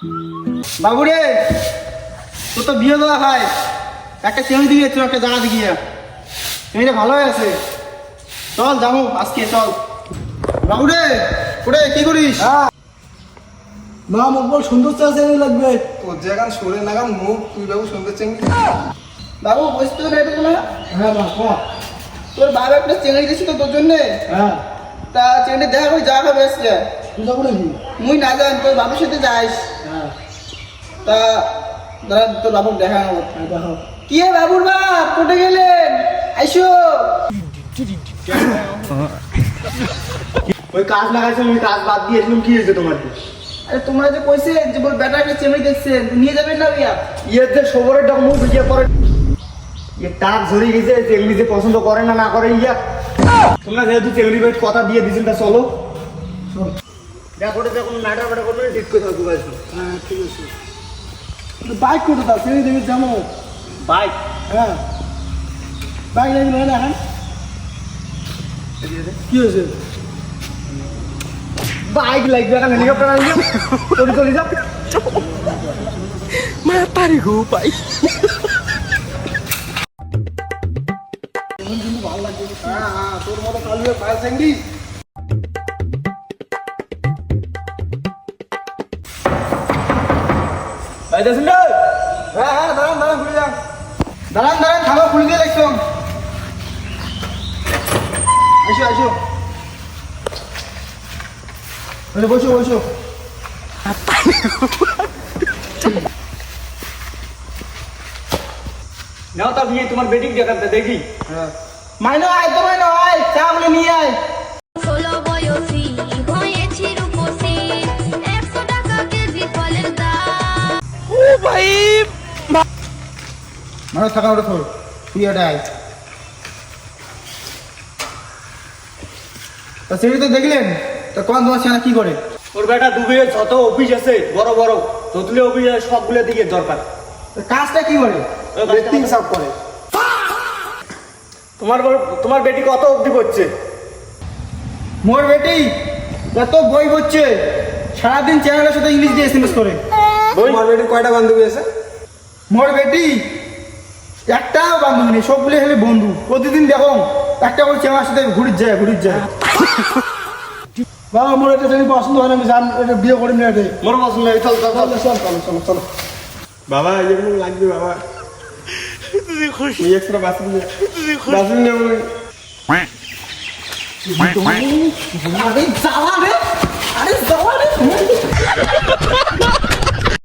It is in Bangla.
বাবু রে, তোর তো বিয়ে দেওয়া হয়, একটা চেন দিয়ে যাচ্ছ একটা জায়গা দিয়ে, মেয়েটা ভালো হয়ে আছে, চল যাবো আজকে, চল। বাবু রে, ওরে কি করিস? না মুখ বল সুন্দর চেঙ্গি লাগবে। তোর জায়গা সরে লাগাম মুখ, তুই বাবু সুন্দর চেঙ্গি। বাবু বুঝতে তো এটা না? হ্যাঁ মা কো। তোর বাবা একটা চেঙ্গি দিয়েছি তো তোর জন্যে, হ্যাঁ তা চেঙ্গি দেখা করে যা খাবে আজকে। তুই যাবো নাকি? মুই না জান, তোর বাবুর সাথে যাইস, হ্যাঁ তা দাঁড়া তোর বাবুর দেখা হবো। দেখো কি হে বাবুর বাপ, কোটে গেলেন? আইসো। ওই কাজ লাগাইছিলাম, ওই কাজ বাদ দিয়েছিলাম, কি হয়েছে তোমার? আরে তোমরা যে কইছে যে বল বেটা একটা চেঙ্গি দেখছেন, নিয়ে যাবেন না ভাইয়া? ইয়ে যে সবরের ডাক মুখ বিয়ে করে ইয়ে টাক ঝরে গেছে, চেংড়ি যে পছন্দ করে না না করে ইয়া। তোমরা যেহেতু চেংড়ি ভাই কথা দিয়ে দিয়েছেন, তা চলো দেখো যখন নাটা বাটা করবে ঠিক করে থাকবো। হ্যাঁ ঠিক আছে। বাইক করে দাও, চেংড়ি দেখে যাবো। বাইক? হ্যাঁ বাইক লাগবে না। হ্যাঁ কি হয়েছে? বাইক লাগবে এখন, হেলিকপ্টার আনবে চলে চলে যাও। Matari ko pa. হ্যাঁ হ্যাঁ, তোর মতো কালু পায়ে চেঙ্গি। ভাই দেখুন হ্যাঁ হ্যাঁ, দাঁড়ান দাঁড়ান, খুলে যান। দাঁড়ান দাঁড়ান, থামো, খুলে দিয়ে দেখছো। আইসো আইসো, বসো বসো। নাও তা বিয়ে তোমার বেটিং দেখাতে দেখি। মাইনো আয় তো, মাইনো আয়, চা বলে নিয়ে আয়। 16 বয়সী হয়েছি রূপসী, 100 টাকা কেজি ফলের দাম। Oh, bhai. মানে থাকা ওটা তোর, তুই এটা আয়। তা সেটা তো দেখলেন, তা তোমার সেনা কি করে? ওর বেটা দুবে যত অফিস আছে বড় বড় যতগুলো অফিস আছে সবগুলো দিকে দরকার। তা কাজটা কি করে? রেটিং সাব করে। তোমার বেটি কত অবধি করছে? মোর বেটি এত বই করছে, সারাদিন চ্যানেলের সাথে ইংলিশ দিয়ে এসএমএস করে। তোমার বেটির কয়টা বান্ধবী আছে? মোর বেটি একটাও বান্ধবী নেই, সবগুলো হলে বন্ধু। প্রতিদিন দেখো একটা করে চ্যানেলের সাথে ঘুরির যায়। বাবা মোর এটা তুমি পছন্দ হয় না, আমি জান এটা বিয়ে করি না। এটা মোর পছন্দ হয়, চল চল চল। চল চলো চলো চলো। বাবা এগুলো লাগবে বাবা, Tuzi khush. এই এক্সট্রা বাসিন নিয়ে Tuzi khush. বাসিন নিয়ে আরে যাওয়া রে, আরে যাওয়া রে।